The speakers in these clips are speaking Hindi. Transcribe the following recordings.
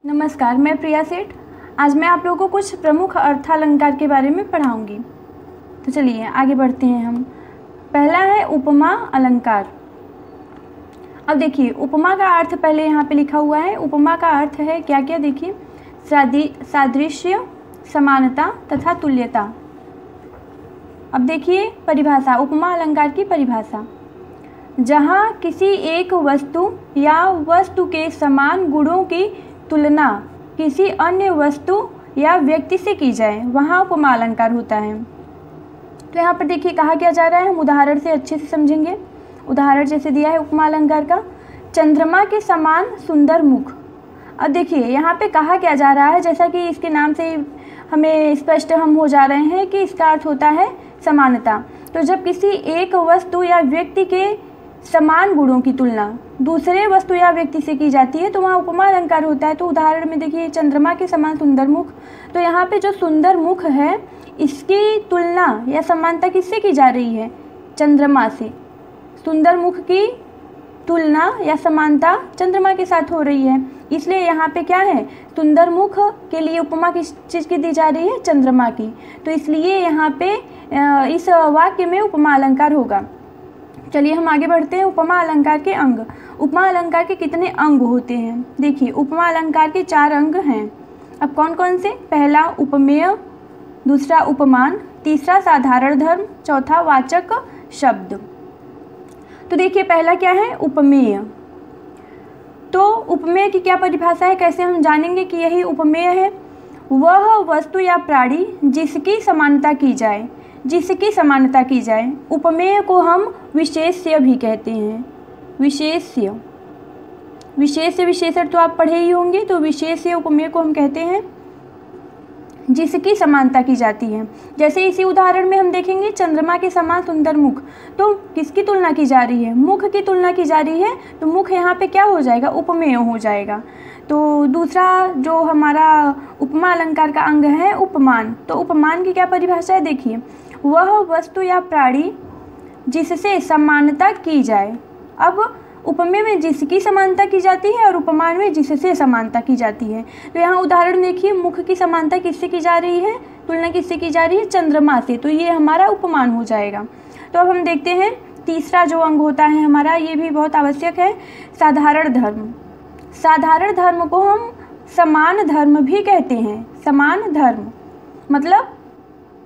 नमस्कार, मैं प्रिया सेठ। आज मैं आप लोगों को कुछ प्रमुख अर्थालंकार के बारे में पढ़ाऊंगी। तो चलिए आगे बढ़ते हैं हम। पहला है उपमा अलंकार। अब देखिए, उपमा का अर्थ पहले यहाँ पे लिखा हुआ है। उपमा का अर्थ है क्या क्या, देखिए, सादृश्य, समानता तथा तुल्यता। अब देखिए परिभाषा, उपमा अलंकार की परिभाषा, जहाँ किसी एक वस्तु या वस्तु के समान गुणों की तुलना किसी अन्य वस्तु या व्यक्ति से की जाए, वहाँ उपमा अलंकार होता है। तो यहाँ पर देखिए कहा क्या जा रहा है, हम उदाहरण से अच्छे से समझेंगे। उदाहरण जैसे दिया है उपमा अलंकार का, चंद्रमा के समान सुंदर मुख। अब देखिए यहाँ पे कहा क्या जा रहा है, जैसा कि इसके नाम से हमें स्पष्ट हम हो जा रहे हैं कि इसका अर्थ होता है समानता। तो जब किसी एक वस्तु या व्यक्ति के समान गुणों की तुलना दूसरे वस्तु या व्यक्ति से की जाती है तो वहाँ उपमा अलंकार होता है। तो उदाहरण में देखिए, चंद्रमा के समान सुंदर मुख। तो यहाँ पे जो सुंदर मुख है, इसकी तुलना या समानता किससे की जा रही है? चंद्रमा से। सुंदर मुख की तुलना या समानता चंद्रमा के साथ हो रही है, इसलिए यहाँ पे क्या है, सुंदर मुख के लिए उपमा किस चीज़ की दी जा रही है? चंद्रमा की। तो इसलिए यहाँ पे इस वाक्य में उपमा अलंकार होगा। चलिए हम आगे बढ़ते हैं। उपमा अलंकार के अंग। उपमा अलंकार के कितने अंग होते हैं? देखिए, उपमा अलंकार के 4 अंग हैं। अब कौन कौन से? पहला उपमेय, दूसरा उपमान, तीसरा साधारण धर्म, चौथा वाचक शब्द। तो देखिए पहला क्या है? उपमेय। तो उपमेय की क्या परिभाषा है, कैसे हम जानेंगे कि यही उपमेय है? वह वस्तु या प्राणी जिसकी समानता की जाए, जिसकी समानता की जाए। उपमेय को हम विशेष्य भी कहते हैं। विशेष्य, विशेष्य विशेषण तो आप पढ़े ही होंगे। तो विशेष्य उपमेय को हम कहते हैं जिसकी समानता की जाती है। जैसे इसी उदाहरण में हम देखेंगे, चंद्रमा के समान सुंदर मुख। तो किसकी तुलना की जा रही है? मुख की तुलना की जा रही है। तो मुख यहाँ पे क्या हो जाएगा? उपमेय हो जाएगा। तो दूसरा जो हमारा उपमा अलंकार का अंग है उपमान। तो उपमान की क्या परिभाषा है? देखिए, वह वस्तु या प्राणी जिससे समानता की जाए। अब उपमेय में जिसकी समानता की जाती है और उपमान में जिससे समानता की जाती है। तो यहाँ उदाहरण देखिए, मुख की समानता किससे की जा रही है? तुलना किससे की जा रही है? चंद्रमा से। तो ये हमारा उपमान हो जाएगा। तो अब हम देखते हैं तीसरा जो अंग होता है हमारा, ये भी बहुत आवश्यक है, साधारण धर्म। साधारण धर्म को हम समान धर्म भी कहते हैं। समान धर्म मतलब,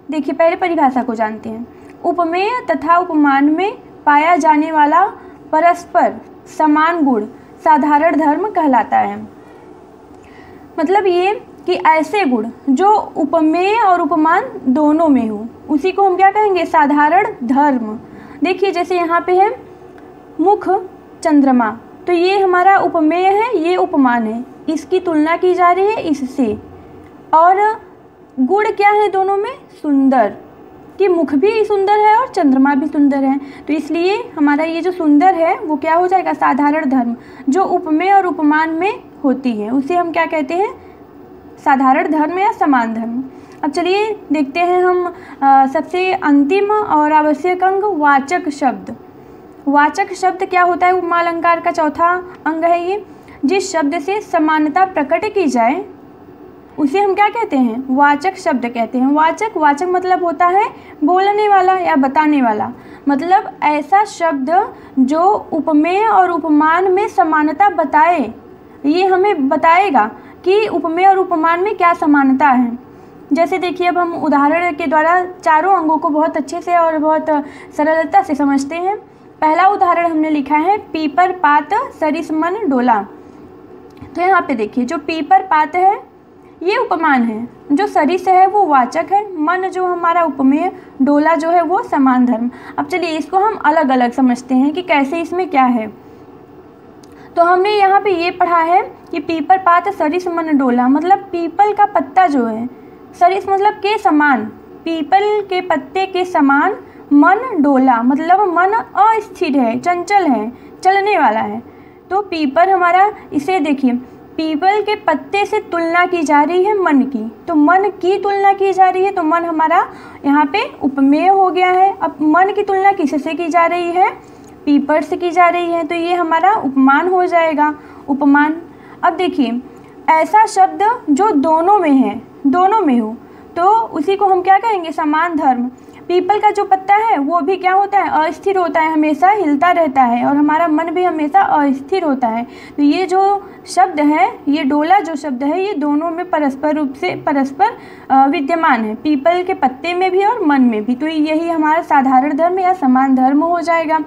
देखिए पहले परिभाषा को जानते हैं। उपमेय तथा उपमान में पाया जाने वाला परस्पर समान गुण साधारण धर्म कहलाता है। मतलब ये कि ऐसे गुण जो उपमेय और उपमान दोनों में हो, उसी को हम क्या कहेंगे? साधारण धर्म। देखिए जैसे यहाँ पे है मुख चंद्रमा, तो ये हमारा उपमेय है, ये उपमान है। इसकी तुलना की जा रही है इससे। और गुण क्या है दोनों में? सुंदर, कि मुख भी सुंदर है और चंद्रमा भी सुंदर है। तो इसलिए हमारा ये जो सुंदर है वो क्या हो जाएगा? साधारण धर्म। जो उपमेय और उपमान में होती है उसे हम क्या कहते हैं? साधारण धर्म या समान धर्म। अब चलिए देखते हैं हम सबसे अंतिम और आवश्यक अंग, वाचक शब्द। वाचक शब्द क्या होता है? उपमा अलंकार का चौथा अंग है ये। जिस शब्द से समानता प्रकट की जाए उसे हम क्या कहते हैं? वाचक शब्द कहते हैं। वाचक, वाचक मतलब होता है बोलने वाला या बताने वाला। मतलब ऐसा शब्द जो उपमेय और उपमान में समानता बताए, ये हमें बताएगा कि उपमेय और उपमान में क्या समानता है। जैसे देखिए, अब हम उदाहरण के द्वारा चारों अंगों को बहुत अच्छे से और बहुत सरलता से समझते हैं। पहला उदाहरण हमने लिखा है, पीपर पात सरिस मन डोला। तो यहाँ पे देखिए, जो पीपर पात है ये उपमान है, जो सरिस है वो वाचक है, मन जो हमारा उपमेय, डोला जो है वो समान धर्म। अब चलिए इसको हम अलग अलग समझते हैं कि कैसे इसमें क्या है। तो हमने यहाँ पे ये पढ़ा है कि पीपर पात सरिस मन डोला, मतलब पीपल का पत्ता जो है, सरिस मतलब के समान, पीपल के पत्ते के समान, मन डोला मतलब मन अस्थिर है, चंचल है, चलने वाला है। तो पीपल हमारा, इसे देखिए, पीपल के पत्ते से तुलना की जा रही है मन की। तो मन की तुलना की जा रही है, तो मन हमारा यहाँ पे उपमेय हो गया है। अब मन की तुलना किससे की जा रही है? पीपल से की जा रही है, तो ये हमारा उपमान हो जाएगा। उपमान। अब देखिए, ऐसा शब्द जो दोनों में है, दोनों में हो, तो उसी को हम क्या कहेंगे, समान धर्म। पीपल का जो पत्ता है वो भी क्या होता है, अस्थिर होता है, हमेशा हिलता रहता है, और हमारा मन भी हमेशा अस्थिर होता है। तो ये जो शब्द है, ये डोला जो शब्द है, ये दोनों में परस्पर रूप से परस्पर विद्यमान है, पीपल के पत्ते में भी और मन में भी। तो यही हमारा साधारण धर्म या समान धर्म हो जाएगा।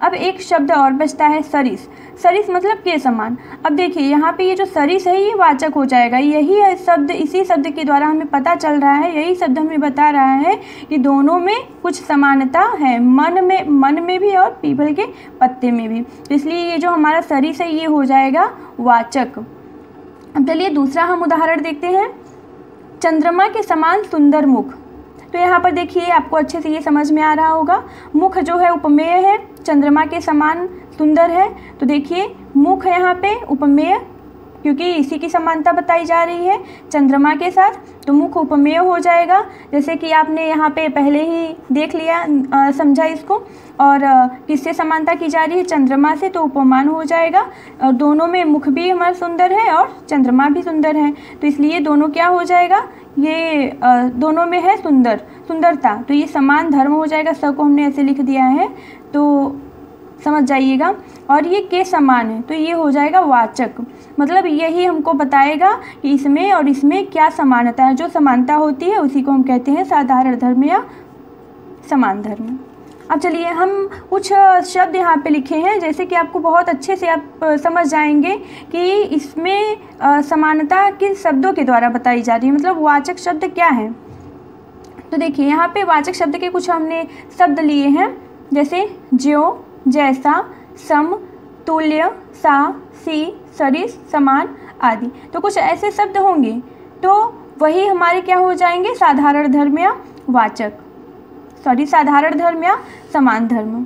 अब एक शब्द और बचता है सरिस। सरिस मतलब के समान। अब देखिए यहाँ पे ये जो सरिस है ये वाचक हो जाएगा। यही है शब्द, इसी शब्द के द्वारा हमें पता चल रहा है, यही शब्द हमें बता रहा है कि दोनों में कुछ समानता है, मन में भी और पीपल के पत्ते में भी। तो इसलिए ये जो हमारा सरिस है ये हो जाएगा वाचक। अब चलिए दूसरा हम उदाहरण देखते हैं। चंद्रमा के समान सुंदर मुख। तो यहाँ पर देखिए आपको अच्छे से ये समझ में आ रहा होगा, मुख जो है उपमेय है, चंद्रमा के समान सुंदर है। तो देखिए मुख यहाँ पे उपमेय, क्योंकि इसी की समानता बताई जा रही है चंद्रमा के साथ, तो मुख उपमेय हो जाएगा। जैसे कि आपने यहाँ पे पहले ही देख लिया, समझा इसको। और किससे समानता की जा रही है, चंद्रमा से, तो उपमान हो जाएगा। और दोनों में मुख भी हमारा सुंदर है और चंद्रमा भी सुंदर है, तो इसलिए दोनों क्या हो जाएगा, ये दोनों में है सुंदरता, तो ये समान धर्म हो जाएगा। सब को हमने ऐसे लिख दिया है तो समझ जाइएगा। और ये के समान है तो ये हो जाएगा वाचक, मतलब यही हमको बताएगा कि इसमें और इसमें क्या समानता है। जो समानता होती है उसी को हम कहते हैं साधारण धर्म या समान धर्म। अब चलिए हम कुछ शब्द यहाँ पे लिखे हैं, जैसे कि आपको बहुत अच्छे से आप समझ जाएंगे कि इसमें समानता किन शब्दों के द्वारा बताई जा रही है, मतलब वाचक शब्द क्या है। तो देखिए यहाँ पे वाचक शब्द के कुछ हमने शब्द लिए हैं, जैसे ज्यो, जैसा, सम, तुल्य, सा, सी, सरिस, समान आदि। तो कुछ ऐसे शब्द होंगे तो वही हमारे क्या हो जाएंगे, साधारण धर्म या वाचक, साधारण धर्म या समान धर्म।